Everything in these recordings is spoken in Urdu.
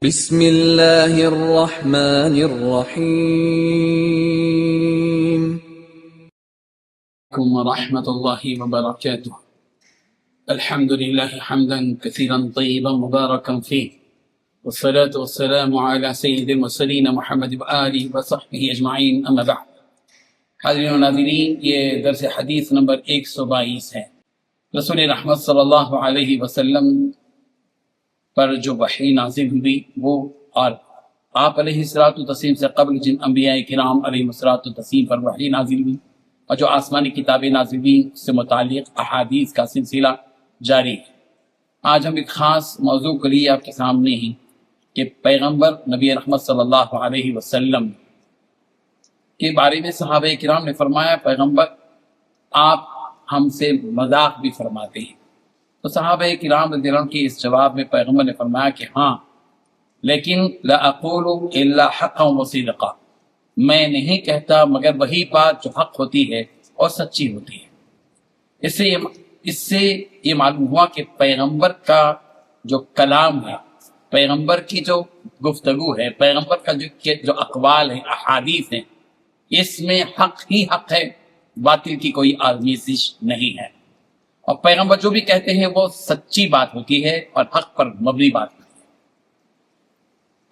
بسم اللہ الرحمن الرحیم ورحمۃ اللہ وبرکاتہ الحمد للہ حمدا کثیرا طیبا مبارکا فیہ والصلاة والسلام علی سید المرسلین محمد وآلہ وصحبہ اجمعین اما بعد۔ حاضرین و ناظرین، یہ درس حدیث نمبر 122 ہے۔ رسول رحمت صلی اللہ علیہ وسلم پر جو وحی نازل ہوئی وہ، اور آپ علیہ الصلوۃ والتسلیم سے قبل جن انبیاء کرام علیہ الصلوۃ والتسلیم پر وحی نازل ہوئی اور جو آسمانی کتابیں نازل ہوئی اس سے متعلق احادیث کا سلسلہ جاری ہے۔ آج ہم ایک خاص موضوع کے لیے آپ کے سامنے ہیں کہ پیغمبر نبی رحمت صلی اللہ علیہ وسلم کے بارے میں صحابہ کرام نے فرمایا، پیغمبر آپ ہم سے مذاق بھی فرماتے ہیں۔ تو صحابہ کرام رضی اللہ عنہ کے اس جواب میں پیغمبر نے فرمایا کہ ہاں، لیکن لا اقول الا حقا وصدقا، میں نہیں کہتا مگر وہی بات جو حق ہوتی ہے اور سچی ہوتی ہے۔ اس سے یہ معلوم ہوا کہ پیغمبر کا جو کلام ہے، پیغمبر کی جو گفتگو ہے، پیغمبر کا جو اقوال ہیں، احادیث ہیں، اس میں حق ہی حق ہے، باطل کی کوئی آمیزش نہیں ہے۔ اور پیغمبر جو بھی کہتے ہیں وہ سچی بات ہوتی ہے اور حق پر مبنی بات ہوتی ہے۔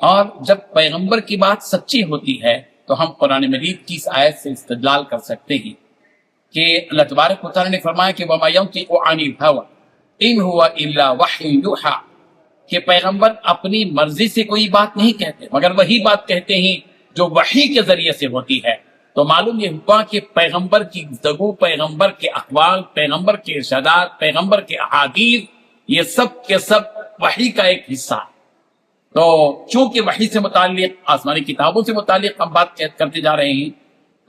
اور جب پیغمبر کی بات سچی ہوتی ہے تو ہم قرآن مجید کی اس آیت سے استدلال کر سکتے ہیں کہ اللہ تبارک و تعالی نے فرمایا کہ وَمَا يَنطِقُ عَنِ الْهَوَىٰ إِنْ هُوَ إِلَّا وَحْيٌ يُوحَىٰ، کہ پیغمبر اپنی مرضی سے کوئی بات نہیں کہتے مگر وہی بات کہتے ہیں جو وحی کے ذریعے سے ہوتی ہے۔ تو معلوم یہ ہوا کہ پیغمبر کی گفتگو، پیغمبر کے اقوال، پیغمبر کے ارشادات، پیغمبر کے احادیث، یہ سب کے سب وحی کا ایک حصہ ہے۔ تو چونکہ وحی سے متعلق، آسمانی کتابوں سے متعلق ہم بات کرتے جا رہے ہیں،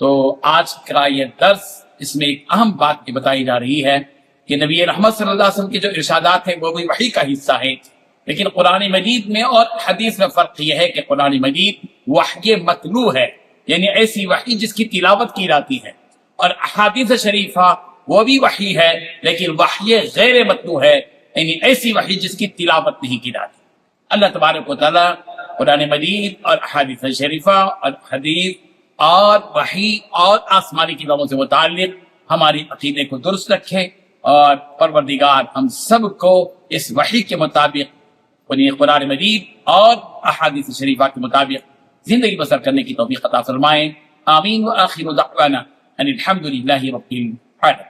تو آج کا یہ درس اس میں ایک اہم بات یہ بتائی جا رہی ہے کہ نبی رحمت صلی اللہ علیہ وسلم کے جو ارشادات ہیں وہ بھی وحی کا حصہ ہیں، لیکن قرآن مجید میں اور حدیث میں فرق یہ ہے کہ قرآن مجید وحی متلو ہے، یعنی ایسی وحی جس کی تلاوت کی جاتی ہے، اور احادیث شریفہ وہ بھی وحی ہے لیکن وحی غیر متلو ہے، یعنی ایسی وحی جس کی تلاوت نہیں کی جاتی۔ اللہ تبارک و تعالی قرآن مجید اور احادیث شریفہ اور حدیث اور وحی اور آسمانی کتابوں سے متعلق ہماری عقیدے کو درست رکھے، اور پروردگار ہم سب کو اس وحی کے مطابق، قرآن مجید اور احادیث شریفہ کے مطابق زندگی بسر کرنے کی توفیق عطا فرمائیں۔ آمین۔ وآخر دعوانا ان الحمد للہ رب العالمین۔